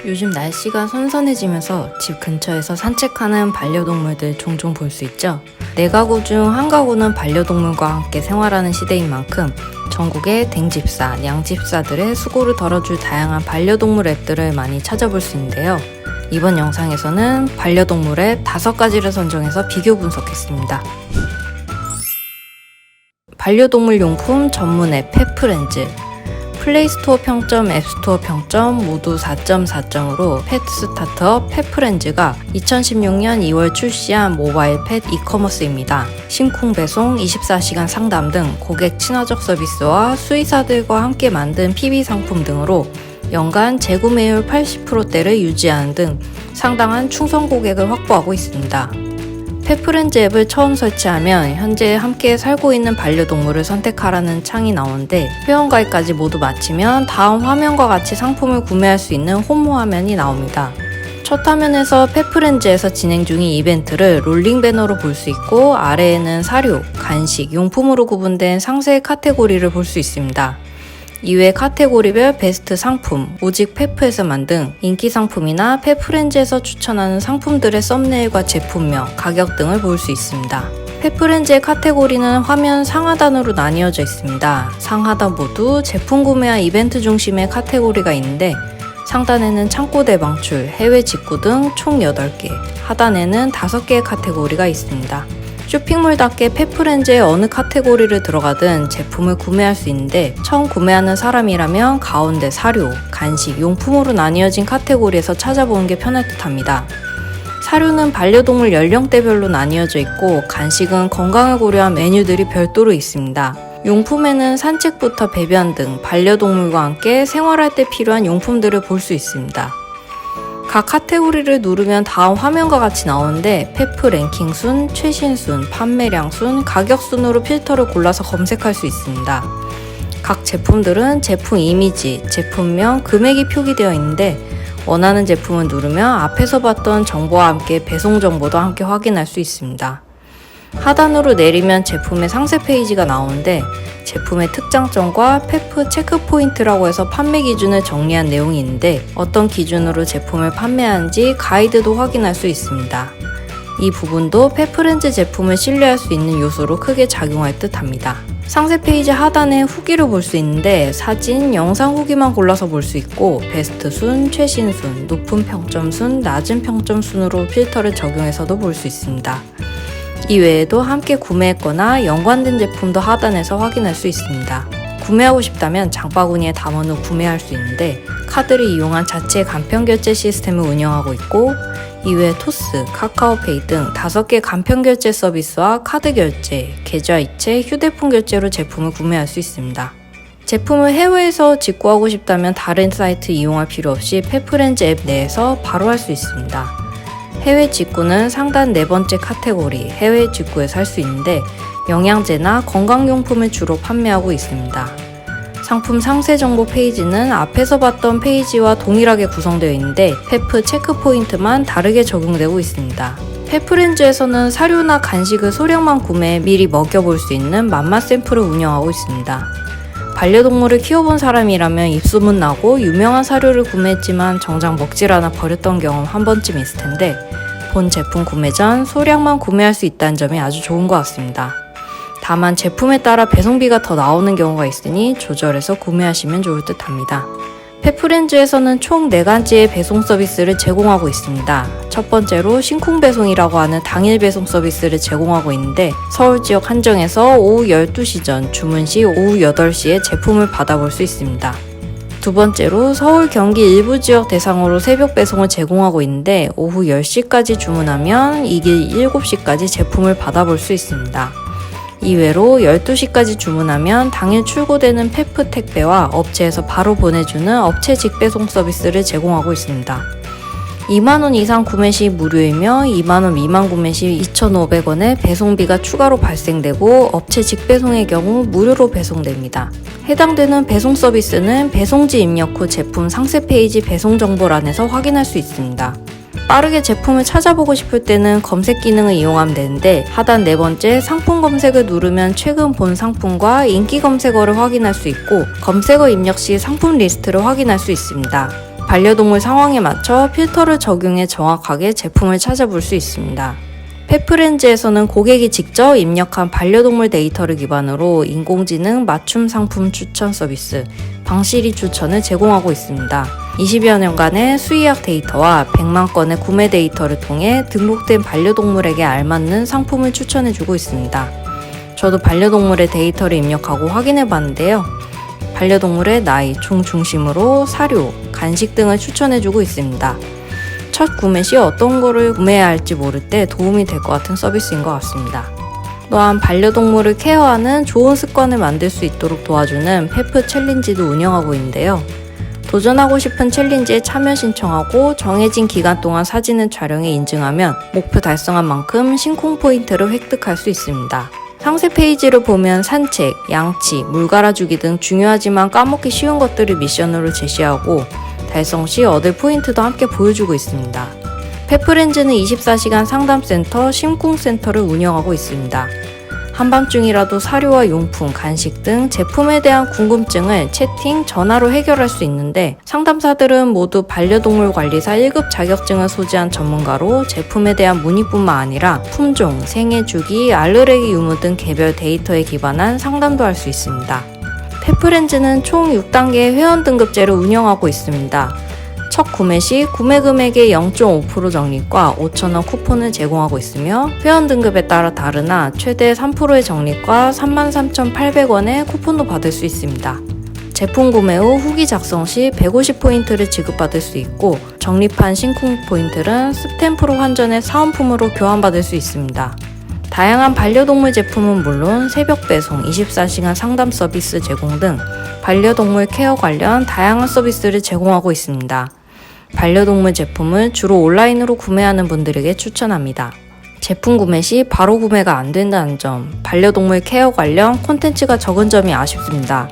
요즘 날씨가 선선해지면서 집 근처에서 산책하는 반려동물들 종종 볼 수 있죠. 4가구 중 1가구는 반려동물과 함께 생활하는 시대인 만큼 전국의 댕집사, 냥집사들의 수고를 덜어줄 다양한 반려동물 앱들을 많이 찾아볼 수 있는데요. 이번 영상에서는 반려동물 앱 5가지를 선정해서 비교 분석했습니다. 반려동물 용품 전문 앱 펫프렌즈. 플레이스토어 평점, 앱스토어 평점 모두 4.4점으로 펫 스타트업 펫프렌즈가 2016년 2월 출시한 모바일 펫 이커머스입니다. 심쿵 배송, 24시간 상담 등 고객 친화적 서비스와 수의사들과 함께 만든 PB 상품 등으로 연간 재구매율 80%대를 유지하는 등 상당한 충성 고객을 확보하고 있습니다. 펫프렌즈 앱을 처음 설치하면 현재 함께 살고 있는 반려동물을 선택하라는 창이 나오는데 회원가입까지 모두 마치면 다음 화면과 같이 상품을 구매할 수 있는 홈 화면이 나옵니다. 첫 화면에서 펫프렌즈에서 진행 중인 이벤트를 롤링 배너로 볼 수 있고 아래에는 사료, 간식, 용품으로 구분된 상세 카테고리를 볼 수 있습니다. 이외 카테고리별 베스트 상품, 오직 페프에서만 등 인기 상품이나 펫프렌즈에서 추천하는 상품들의 썸네일과 제품명, 가격 등을 볼 수 있습니다. 펫프렌즈의 카테고리는 화면 상하단으로 나뉘어져 있습니다. 상하단 모두 제품 구매와 이벤트 중심의 카테고리가 있는데 상단에는 창고 대방출, 해외 직구 등 총 8개, 하단에는 5개의 카테고리가 있습니다. 쇼핑몰답게 펫프렌즈의 어느 카테고리를 들어가든 제품을 구매할 수 있는데 처음 구매하는 사람이라면 가운데 사료, 간식, 용품으로 나뉘어진 카테고리에서 찾아보는 게 편할 듯 합니다. 사료는 반려동물 연령대별로 나뉘어져 있고 간식은 건강을 고려한 메뉴들이 별도로 있습니다. 용품에는 산책부터 배변 등 반려동물과 함께 생활할 때 필요한 용품들을 볼 수 있습니다. 각 카테고리를 누르면 다음 화면과 같이 나오는데 페프 랭킹 순, 최신 순, 판매량 순, 가격 순으로 필터를 골라서 검색할 수 있습니다. 각 제품들은 제품 이미지, 제품명, 금액이 표기되어 있는데 원하는 제품을 누르면 앞에서 봤던 정보와 함께 배송 정보도 함께 확인할 수 있습니다. 하단으로 내리면 제품의 상세 페이지가 나오는데 제품의 특장점과 페프 체크 포인트라고 해서 판매 기준을 정리한 내용이 있는데 어떤 기준으로 제품을 판매하는지 가이드도 확인할 수 있습니다. 이 부분도 펫프렌즈 제품을 신뢰할 수 있는 요소로 크게 작용할 듯 합니다. 상세 페이지 하단에 후기를 볼 수 있는데 사진, 영상 후기만 골라서 볼 수 있고 베스트 순, 최신 순, 높은 평점 순, 낮은 평점 순으로 필터를 적용해서도 볼 수 있습니다. 이외에도 함께 구매했거나 연관된 제품도 하단에서 확인할 수 있습니다. 구매하고 싶다면 장바구니에 담은 후 구매할 수 있는데 카드를 이용한 자체 간편 결제 시스템을 운영하고 있고 이외에 토스, 카카오페이 등 5개 간편 결제 서비스와 카드 결제, 계좌 이체, 휴대폰 결제로 제품을 구매할 수 있습니다. 제품을 해외에서 직구하고 싶다면 다른 사이트 이용할 필요 없이 펫프렌즈 앱 내에서 바로 할 수 있습니다. 해외 직구는 상단 4번째 카테고리 해외 직구에서 할 수 있는데 영양제나 건강용품을 주로 판매하고 있습니다. 상품 상세 정보 페이지는 앞에서 봤던 페이지와 동일하게 구성되어 있는데 페프 체크 포인트만 다르게 적용되고 있습니다. 펫프렌즈에서는 사료나 간식을 소량만 구매해 미리 먹여볼 수 있는 맘맛 샘플을 운영하고 있습니다. 반려동물을 키워본 사람이라면 입소문 나고 유명한 사료를 구매했지만 정작 먹질 않아 버렸던 경험 한 번쯤 있을 텐데 본 제품 구매 전 소량만 구매할 수 있다는 점이 아주 좋은 것 같습니다. 다만 제품에 따라 배송비가 더 나오는 경우가 있으니 조절해서 구매하시면 좋을 듯 합니다. 펫프렌즈에서는 총 4가지의 배송 서비스를 제공하고 있습니다. 첫 번째로 심쿵 배송이라고 하는 당일 배송 서비스를 제공하고 있는데 서울 지역 한정에서 오후 12시 전 주문 시 오후 8시에 제품을 받아볼 수 있습니다. 두 번째로 서울 경기 일부 지역 대상으로 새벽 배송을 제공하고 있는데 오후 10시까지 주문하면 이길 7시까지 제품을 받아볼 수 있습니다. 이외로 12시까지 주문하면 당일 출고되는 페프 택배와 업체에서 바로 보내주는 업체 직배송 서비스를 제공하고 있습니다. 2만원 이상 구매 시 무료이며 2만원 미만 구매 시 2,500원의 배송비가 추가로 발생되고 업체 직배송의 경우 무료로 배송됩니다. 해당되는 배송 서비스는 배송지 입력 후 제품 상세 페이지 배송 정보란에서 확인할 수 있습니다. 빠르게 제품을 찾아보고 싶을 때는 검색 기능을 이용하면 되는데 하단 4번째 상품 검색을 누르면 최근 본 상품과 인기 검색어를 확인할 수 있고 검색어 입력 시 상품 리스트를 확인할 수 있습니다. 반려동물 상황에 맞춰 필터를 적용해 정확하게 제품을 찾아볼 수 있습니다. 펫프렌즈에서는 고객이 직접 입력한 반려동물 데이터를 기반으로 인공지능 맞춤 상품 추천 서비스 방시리 추천을 제공하고 있습니다. 20여 년간의 수의학 데이터와 100만 건의 구매 데이터를 통해 등록된 반려동물에게 알맞는 상품을 추천해주고 있습니다. 저도 반려동물의 데이터를 입력하고 확인해봤는데요. 반려동물의 나이, 종 중심으로 사료, 간식 등을 추천해주고 있습니다. 첫 구매 시 어떤 거를 구매해야 할지 모를 때 도움이 될 것 같은 서비스인 것 같습니다. 또한 반려동물을 케어하는 좋은 습관을 만들 수 있도록 도와주는 페프 챌린지도 운영하고 있는데요. 도전하고 싶은 챌린지에 참여 신청하고 정해진 기간 동안 사진을 촬영해 인증하면 목표 달성한 만큼 신콩 포인트를 획득할 수 있습니다. 상세 페이지를 보면 산책, 양치, 물 갈아주기 등 중요하지만 까먹기 쉬운 것들을 미션으로 제시하고 달성 시 얻을 포인트도 함께 보여주고 있습니다. 펫프렌즈는 24시간 상담센터 심쿵센터를 운영하고 있습니다. 한밤중이라도 사료와 용품, 간식 등 제품에 대한 궁금증을 채팅, 전화로 해결할 수 있는데 상담사들은 모두 반려동물 관리사 1급 자격증을 소지한 전문가로 제품에 대한 문의뿐만 아니라 품종, 생애 주기, 알레르기 유무 등 개별 데이터에 기반한 상담도 할 수 있습니다. 펫프렌즈는 총 6단계의 회원 등급제를 운영하고 있습니다. 첫 구매 시 구매 금액의 0.5% 적립과 5,000원 쿠폰을 제공하고 있으며 회원 등급에 따라 다르나 최대 3%의 적립과 33,800원의 쿠폰도 받을 수 있습니다. 제품 구매 후 후기 작성 시 150포인트를 지급받을 수 있고 적립한 신쿵 포인트는 스탬프로 환전해 사은품으로 교환받을 수 있습니다. 다양한 반려동물 제품은 물론 새벽 배송, 24시간 상담 서비스 제공 등 반려동물 케어 관련 다양한 서비스를 제공하고 있습니다. 반려동물 제품을 주로 온라인으로 구매하는 분들에게 추천합니다. 제품 구매 시 바로 구매가 안 된다는 점, 반려동물 케어 관련 콘텐츠가 적은 점이 아쉽습니다.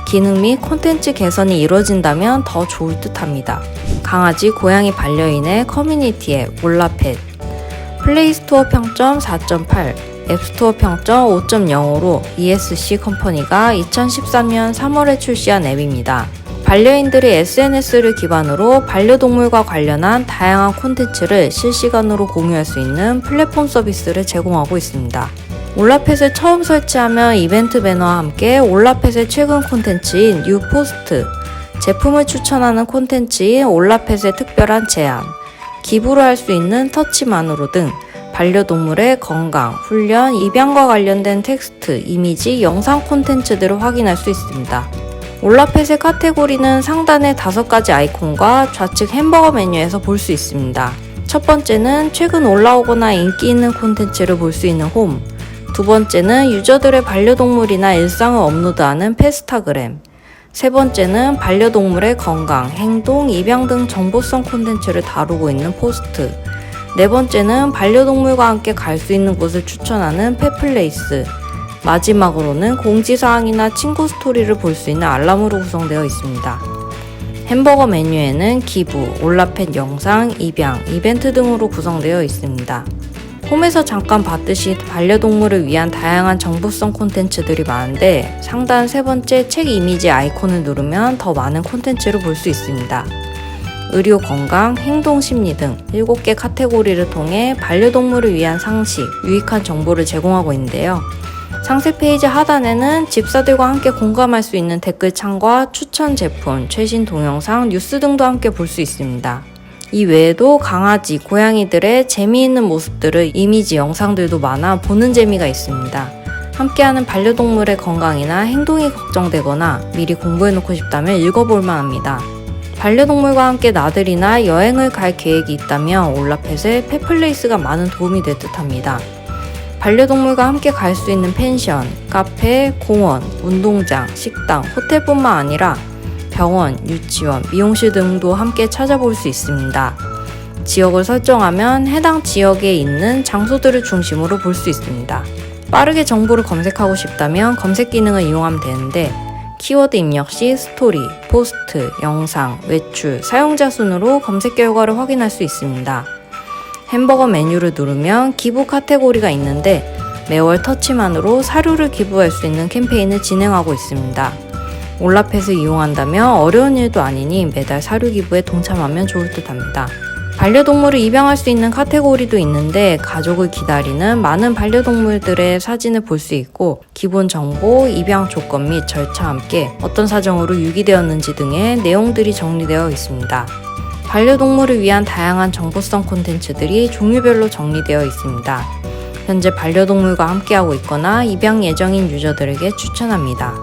기능 및 콘텐츠 개선이 이루어진다면 더 좋을 듯 합니다. 강아지, 고양이 반려인의 커뮤니티 앱 올라펫 플레이스토어 평점 4.8, 앱스토어 평점 5.0으로 ESC 컴퍼니가 2013년 3월에 출시한 앱입니다. 반려인들이 SNS를 기반으로 반려동물과 관련한 다양한 콘텐츠를 실시간으로 공유할 수 있는 플랫폼 서비스를 제공하고 있습니다. 올라펫을 처음 설치하면 이벤트 배너와 함께 올라펫의 최근 콘텐츠인 뉴포스트, 제품을 추천하는 콘텐츠인 올라펫의 특별한 제안, 기부를 할 수 있는 터치만으로 등 반려동물의 건강, 훈련, 입양과 관련된 텍스트, 이미지, 영상 콘텐츠들을 확인할 수 있습니다. 올라펫의 카테고리는 상단의 5가지 아이콘과 좌측 햄버거 메뉴에서 볼 수 있습니다. 첫 번째는 최근 올라오거나 인기 있는 콘텐츠를 볼 수 있는 홈, 두 번째는 유저들의 반려동물이나 일상을 업로드하는 페스타그램, 세 번째는 반려동물의 건강, 행동, 입양 등 정보성 콘텐츠를 다루고 있는 포스트, 네 번째는 반려동물과 함께 갈 수 있는 곳을 추천하는 펫플레이스, 마지막으로는 공지사항이나 친구 스토리를 볼 수 있는 알람으로 구성되어 있습니다. 햄버거 메뉴에는 기부, 올라펫 영상, 입양, 이벤트 등으로 구성되어 있습니다. 홈에서 잠깐 봤듯이 반려동물을 위한 다양한 정보성 콘텐츠들이 많은데 상단 세 번째 책 이미지 아이콘을 누르면 더 많은 콘텐츠를 볼 수 있습니다. 의료, 건강, 행동, 심리 등 7개 카테고리를 통해 반려동물을 위한 상식, 유익한 정보를 제공하고 있는데요. 상세 페이지 하단에는 집사들과 함께 공감할 수 있는 댓글창과 추천 제품, 최신 동영상, 뉴스 등도 함께 볼 수 있습니다. 이 외에도 강아지, 고양이들의 재미있는 모습들을 이미지, 영상들도 많아 보는 재미가 있습니다. 함께하는 반려동물의 건강이나 행동이 걱정되거나 미리 공부해놓고 싶다면 읽어볼만 합니다. 반려동물과 함께 나들이나 여행을 갈 계획이 있다면 올라펫의 펫플레이스가 많은 도움이 될 듯합니다. 반려동물과 함께 갈 수 있는 펜션, 카페, 공원, 운동장, 식당, 호텔뿐만 아니라 병원, 유치원, 미용실 등도 함께 찾아볼 수 있습니다. 지역을 설정하면 해당 지역에 있는 장소들을 중심으로 볼 수 있습니다. 빠르게 정보를 검색하고 싶다면 검색 기능을 이용하면 되는데 키워드 입력 시 스토리, 포스트, 영상, 외출, 사용자 순으로 검색 결과를 확인할 수 있습니다. 햄버거 메뉴를 누르면 기부 카테고리가 있는데 매월 터치만으로 사료를 기부할 수 있는 캠페인을 진행하고 있습니다. 올라펫을 이용한다면 어려운 일도 아니니 매달 사료 기부에 동참하면 좋을 듯 합니다. 반려동물을 입양할 수 있는 카테고리도 있는데 가족을 기다리는 많은 반려동물들의 사진을 볼 수 있고 기본 정보, 입양 조건 및 절차와 함께 어떤 사정으로 유기되었는지 등의 내용들이 정리되어 있습니다. 반려동물을 위한 다양한 정보성 콘텐츠들이 종류별로 정리되어 있습니다. 현재 반려동물과 함께하고 있거나 입양 예정인 유저들에게 추천합니다.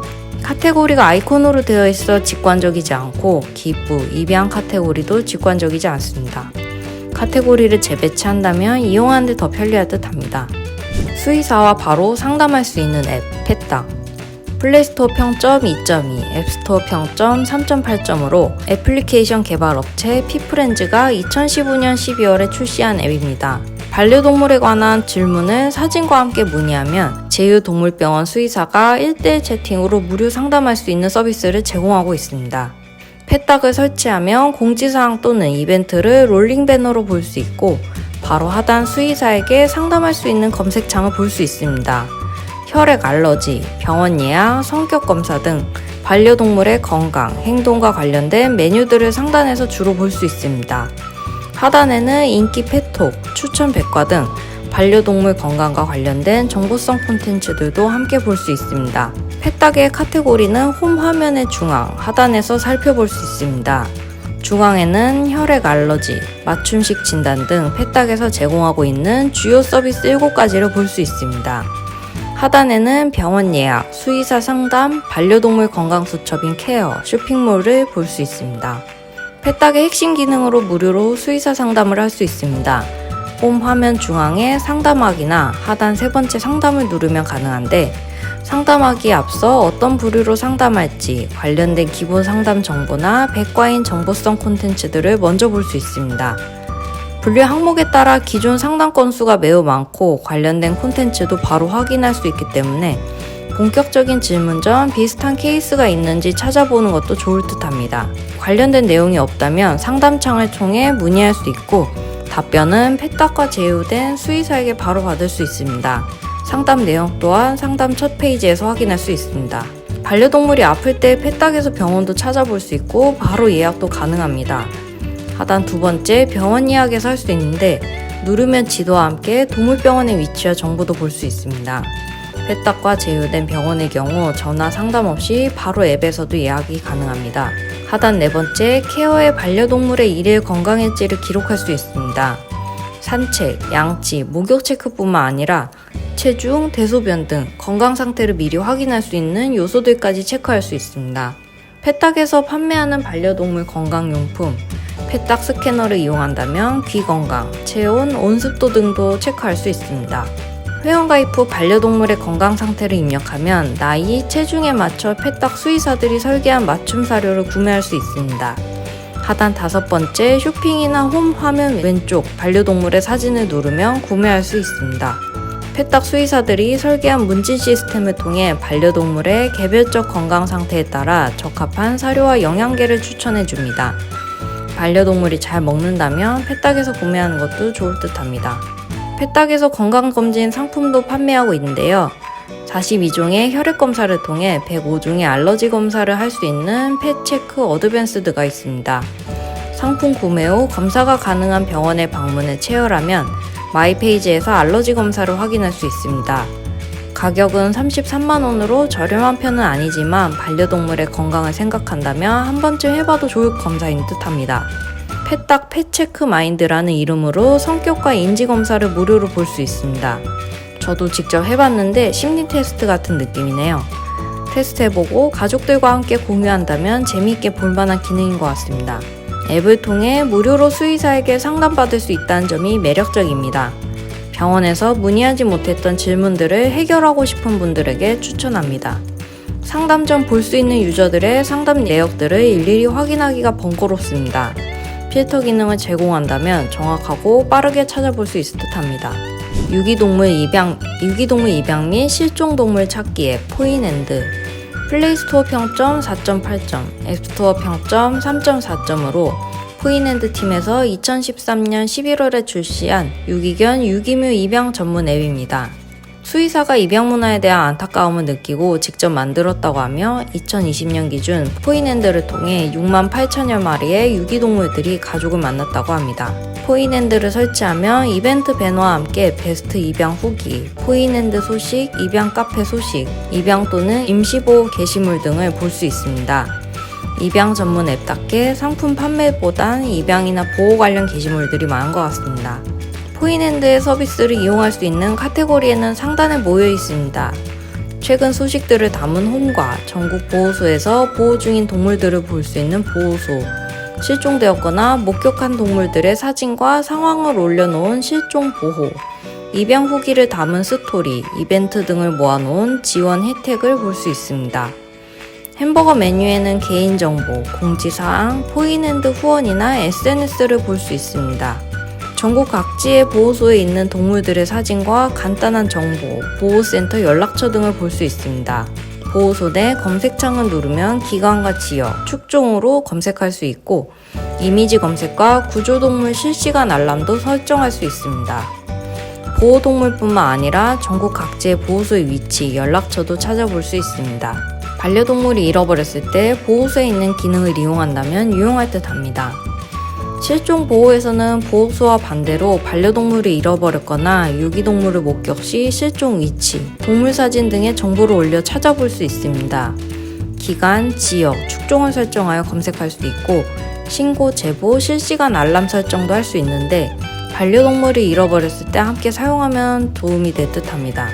카테고리가 아이콘으로 되어 있어 직관적이지 않고 기부, 입양 카테고리도 직관적이지 않습니다. 카테고리를 재배치한다면 이용하는 데 더 편리할 듯 합니다. 수의사와 바로 상담할 수 있는 앱, 펫닥. 플레이스토어 평점 2.2, 앱스토어 평점 3.8점으로 애플리케이션 개발 업체 피프렌즈가 2015년 12월에 출시한 앱입니다. 반려동물에 관한 질문을 사진과 함께 문의하면 제휴동물병원 수의사가 1대1 채팅으로 무료 상담할 수 있는 서비스를 제공하고 있습니다. 펫닥을 설치하면 공지사항 또는 이벤트를 롤링 배너로 볼 수 있고 바로 하단 수의사에게 상담할 수 있는 검색창을 볼 수 있습니다. 혈액 알러지, 병원 예약, 성격 검사 등 반려동물의 건강, 행동과 관련된 메뉴들을 상단에서 주로 볼 수 있습니다. 하단에는 인기 펫톡, 추천 백과 등 반려동물 건강과 관련된 정보성 콘텐츠들도 함께 볼 수 있습니다. 펫닥의 카테고리는 홈 화면의 중앙, 하단에서 살펴볼 수 있습니다. 중앙에는 혈액 알러지, 맞춤식 진단 등 펫닥에서 제공하고 있는 주요 서비스 7가지를 볼 수 있습니다. 하단에는 병원 예약, 수의사 상담, 반려동물 건강수첩인 케어, 쇼핑몰을 볼 수 있습니다. 펫닥의 핵심 기능으로 무료로 수의사 상담을 할 수 있습니다. 홈 화면 중앙에 상담하기나 하단 세 번째 상담을 누르면 가능한데 상담하기에 앞서 어떤 부류로 상담할지 관련된 기본 상담 정보나 백과인 정보성 콘텐츠들을 먼저 볼 수 있습니다. 분류 항목에 따라 기존 상담 건수가 매우 많고 관련된 콘텐츠도 바로 확인할 수 있기 때문에 본격적인 질문 전 비슷한 케이스가 있는지 찾아보는 것도 좋을 듯 합니다. 관련된 내용이 없다면 상담창을 통해 문의할 수 있고 답변은 펫닥과 제휴된 수의사에게 바로 받을 수 있습니다. 상담 내용 또한 상담 첫 페이지에서 확인할 수 있습니다. 반려동물이 아플 때 펫닥에서 병원도 찾아볼 수 있고 바로 예약도 가능합니다. 하단 두 번째 병원 예약에서 할 수 있는데 누르면 지도와 함께 동물병원의 위치와 정보도 볼 수 있습니다. 펫닥과 제휴된 병원의 경우 전화 상담 없이 바로 앱에서도 예약이 가능합니다. 하단 네 번째 케어의 반려동물의 일일 건강일지를 기록할 수 있습니다. 산책, 양치, 목욕 체크뿐만 아니라 체중, 대소변 등 건강 상태를 미리 확인할 수 있는 요소들까지 체크할 수 있습니다. 펫닥에서 판매하는 반려동물 건강용품, 펫닥 스캐너를 이용한다면 귀 건강, 체온, 온습도 등도 체크할 수 있습니다. 회원가입 후 반려동물의 건강 상태를 입력하면 나이, 체중에 맞춰 펫닥 수의사들이 설계한 맞춤 사료를 구매할 수 있습니다. 하단 다섯 번째 쇼핑이나 홈 화면 왼쪽 반려동물의 사진을 누르면 구매할 수 있습니다. 펫닥 수의사들이 설계한 문진 시스템을 통해 반려동물의 개별적 건강 상태에 따라 적합한 사료와 영양계를 추천해 줍니다. 반려동물이 잘 먹는다면 펫닥에서 구매하는 것도 좋을 듯 합니다. 펫닥에서 건강검진 상품도 판매하고 있는데요. 42종의 혈액검사를 통해 105종의 알러지 검사를 할 수 있는 펫체크 어드밴스드가 있습니다. 상품 구매 후 검사가 가능한 병원에 방문해 체열하면 마이페이지에서 알러지 검사를 확인할 수 있습니다. 가격은 33만원으로 저렴한 편은 아니지만 반려동물의 건강을 생각한다면 한 번쯤 해봐도 좋을 검사인 듯 합니다. 펫닥 펫체크 마인드라는 이름으로 성격과 인지 검사를 무료로 볼 수 있습니다. 저도 직접 해봤는데 심리 테스트 같은 느낌이네요. 테스트해보고 가족들과 함께 공유한다면 재미있게 볼만한 기능인 것 같습니다. 앱을 통해 무료로 수의사에게 상담받을 수 있다는 점이 매력적입니다. 병원에서 문의하지 못했던 질문들을 해결하고 싶은 분들에게 추천합니다. 상담 전 볼 수 있는 유저들의 상담 내역들을 일일이 확인하기가 번거롭습니다. 필터 기능을 제공한다면 정확하고 빠르게 찾아볼 수 있을 듯 합니다. 유기동물 입양 및 실종동물 찾기 앱 포인앤드. 플레이스토어 평점 4.8점, 앱스토어 평점 3.4점으로 포인앤드 팀에서 2013년 11월에 출시한 유기견 유기묘 입양 전문 앱입니다. 수의사가 입양 문화에 대한 안타까움을 느끼고 직접 만들었다고 하며 2020년 기준 포인핸드를 통해 6만 8천여 마리의 유기동물들이 가족을 만났다고 합니다. 포인핸드를 설치하며 이벤트 배너와 함께 베스트 입양 후기, 포인핸드 소식, 입양 카페 소식, 입양 또는 임시보호 게시물 등을 볼 수 있습니다. 입양 전문 앱답게 상품 판매보단 입양이나 보호 관련 게시물들이 많은 것 같습니다. 포인핸드의 서비스를 이용할 수 있는 카테고리에는 상단에 모여 있습니다. 최근 소식들을 담은 홈과 전국 보호소에서 보호 중인 동물들을 볼 수 있는 보호소, 실종되었거나 목격한 동물들의 사진과 상황을 올려놓은 실종 보호, 입양 후기를 담은 스토리, 이벤트 등을 모아놓은 지원 혜택을 볼 수 있습니다. 햄버거 메뉴에는 개인정보, 공지사항, 포인핸드 후원이나 SNS를 볼 수 있습니다. 전국 각지의 보호소에 있는 동물들의 사진과 간단한 정보, 보호센터 연락처 등을 볼 수 있습니다. 보호소 내 검색창을 누르면 기관과 지역, 축종으로 검색할 수 있고 이미지 검색과 구조동물 실시간 알람도 설정할 수 있습니다. 보호동물뿐만 아니라 전국 각지의 보호소의 위치, 연락처도 찾아볼 수 있습니다. 반려동물이 잃어버렸을 때 보호소에 있는 기능을 이용한다면 유용할 듯 합니다. 실종 보호에서는 보호소와 반대로 반려동물이 잃어버렸거나 유기동물을 목격 시 실종 위치, 동물 사진 등의 정보를 올려 찾아볼 수 있습니다. 기간, 지역, 축종을 설정하여 검색할 수 있고 신고, 제보, 실시간 알람 설정도 할 수 있는데 반려동물이 잃어버렸을 때 함께 사용하면 도움이 될 듯 합니다.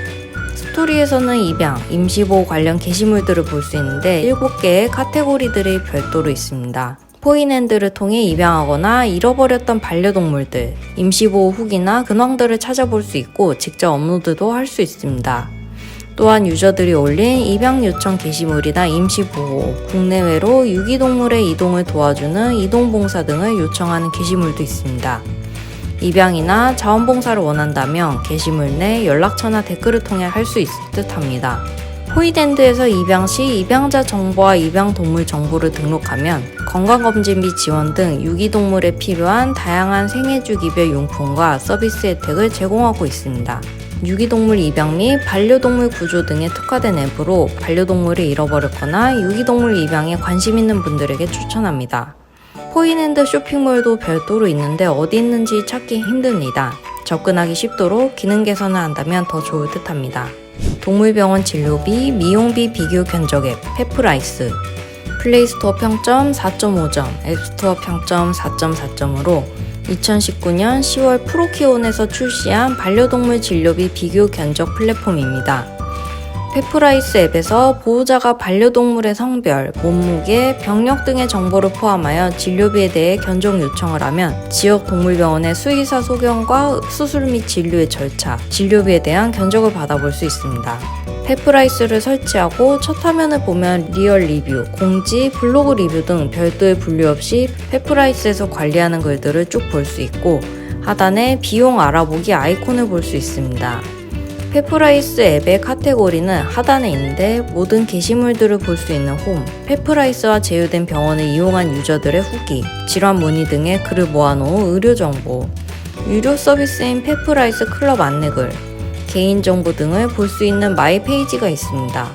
스토리에서는 입양, 임시보호 관련 게시물들을 볼 수 있는데 7개의 카테고리들이 별도로 있습니다. 포인핸드를 통해 입양하거나 잃어버렸던 반려동물들, 임시보호 후기나 근황들을 찾아볼 수 있고 직접 업로드도 할 수 있습니다. 또한 유저들이 올린 입양 요청 게시물이나 임시보호, 국내외로 유기동물의 이동을 도와주는 이동봉사 등을 요청하는 게시물도 있습니다. 입양이나 자원봉사를 원한다면 게시물 내 연락처나 댓글을 통해 할 수 있을 듯 합니다. 포인핸드에서 입양 시 입양자 정보와 입양동물 정보를 등록하면 건강검진 및 지원 등 유기동물에 필요한 다양한 생애주기별 용품과 서비스 혜택을 제공하고 있습니다. 유기동물 입양 및 반려동물 구조 등에 특화된 앱으로 반려동물을 잃어버렸거나 유기동물 입양에 관심 있는 분들에게 추천합니다. 포인핸드 쇼핑몰도 별도로 있는데 어디 있는지 찾기 힘듭니다. 접근하기 쉽도록 기능 개선을 한다면 더 좋을 듯 합니다. 동물병원 진료비, 미용비 비교 견적 앱 페프라이스, 플레이스토어 평점 4.5점, 앱스토어 평점 4.4점으로 2019년 10월 프로키온에서 출시한 반려동물 진료비 비교 견적 플랫폼입니다. 페프라이스 앱에서 보호자가 반려동물의 성별, 몸무게, 병력 등의 정보를 포함하여 진료비에 대해 견적 요청을 하면 지역 동물병원의 수의사 소견과 수술 및 진료의 절차, 진료비에 대한 견적을 받아볼 수 있습니다. 페프라이스를 설치하고 첫 화면을 보면 리얼 리뷰, 공지, 블로그 리뷰 등 별도의 분류 없이 페프라이스에서 관리하는 글들을 쭉 볼 수 있고 하단에 비용 알아보기 아이콘을 볼 수 있습니다. 페프라이스 앱의 카테고리는 하단에 있는데 모든 게시물들을 볼 수 있는 홈, 페프라이스와 제휴된 병원을 이용한 유저들의 후기, 질환 문의 등의 글을 모아놓은 의료정보, 유료 서비스인 페프라이스 클럽 안내글, 개인정보 등을 볼 수 있는 마이 페이지가 있습니다.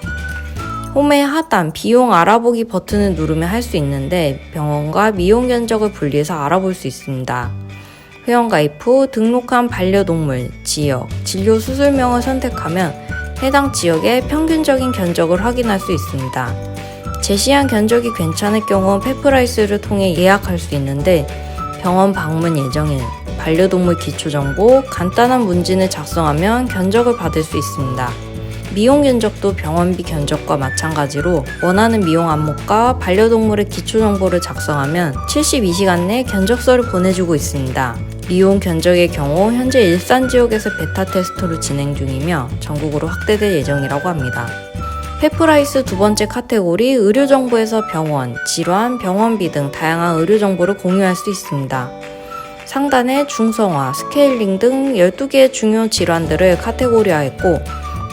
홈의 하단 비용 알아보기 버튼을 누르면 할 수 있는데 병원과 미용 견적을 분리해서 알아볼 수 있습니다. 회원가입 후 등록한 반려동물, 지역, 진료 수술명을 선택하면 해당 지역의 평균적인 견적을 확인할 수 있습니다. 제시한 견적이 괜찮을 경우 페프라이스를 통해 예약할 수 있는데 병원 방문 예정일, 반려동물 기초정보, 간단한 문진을 작성하면 견적을 받을 수 있습니다. 미용 견적도 병원비 견적과 마찬가지로 원하는 미용 안목과 반려동물의 기초정보를 작성하면 72시간 내 견적서를 보내주고 있습니다. 미용 견적의 경우 현재 일산 지역에서 베타 테스트로 진행 중이며 전국으로 확대될 예정이라고 합니다. 페프라이스 두 번째 카테고리 의료정보에서 병원, 질환, 병원비 등 다양한 의료정보를 공유할 수 있습니다. 상단에 중성화, 스케일링 등 12개의 중요 질환들을 카테고리화했고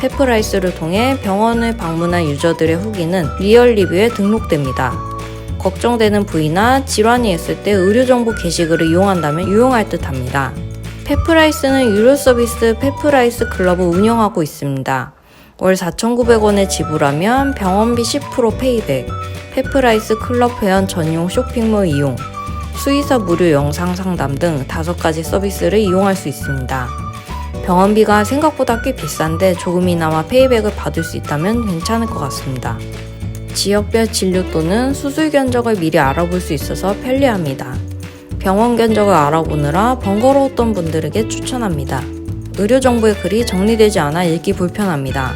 페프라이스를 통해 병원을 방문한 유저들의 후기는 리얼 리뷰에 등록됩니다. 걱정되는 부위나 질환이 있을 때 의료정보 게시글을 이용한다면 유용할 듯 합니다. 페프라이스는 유료 서비스 페프라이스 클럽을 운영하고 있습니다. 월 4,900원에 지불하면 병원비 10% 페이백, 페프라이스 클럽 회원 전용 쇼핑몰 이용, 수의사 무료 영상 상담 등 5가지 서비스를 이용할 수 있습니다. 병원비가 생각보다 꽤 비싼데 조금이나마 페이백을 받을 수 있다면 괜찮을 것 같습니다. 지역별 진료 또는 수술 견적을 미리 알아볼 수 있어서 편리합니다. 병원 견적을 알아보느라 번거로웠던 분들에게 추천합니다. 의료 정보의 글이 정리되지 않아 읽기 불편합니다.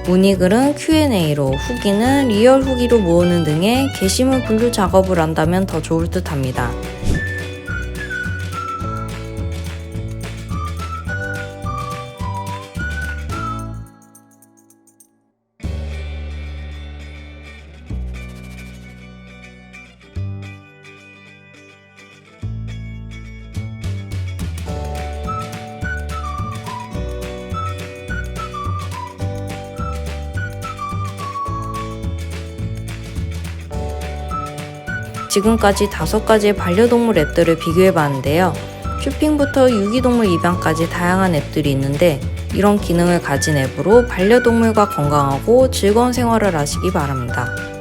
문의글은 Q&A로, 후기는 리얼 후기로 모으는 등의 게시물 분류 작업을 한다면 더 좋을 듯 합니다. 지금까지 5가지의 반려동물 앱들을 비교해봤는데요. 쇼핑부터 유기동물 입양까지 다양한 앱들이 있는데 이런 기능을 가진 앱으로 반려동물과 건강하고 즐거운 생활을 하시기 바랍니다.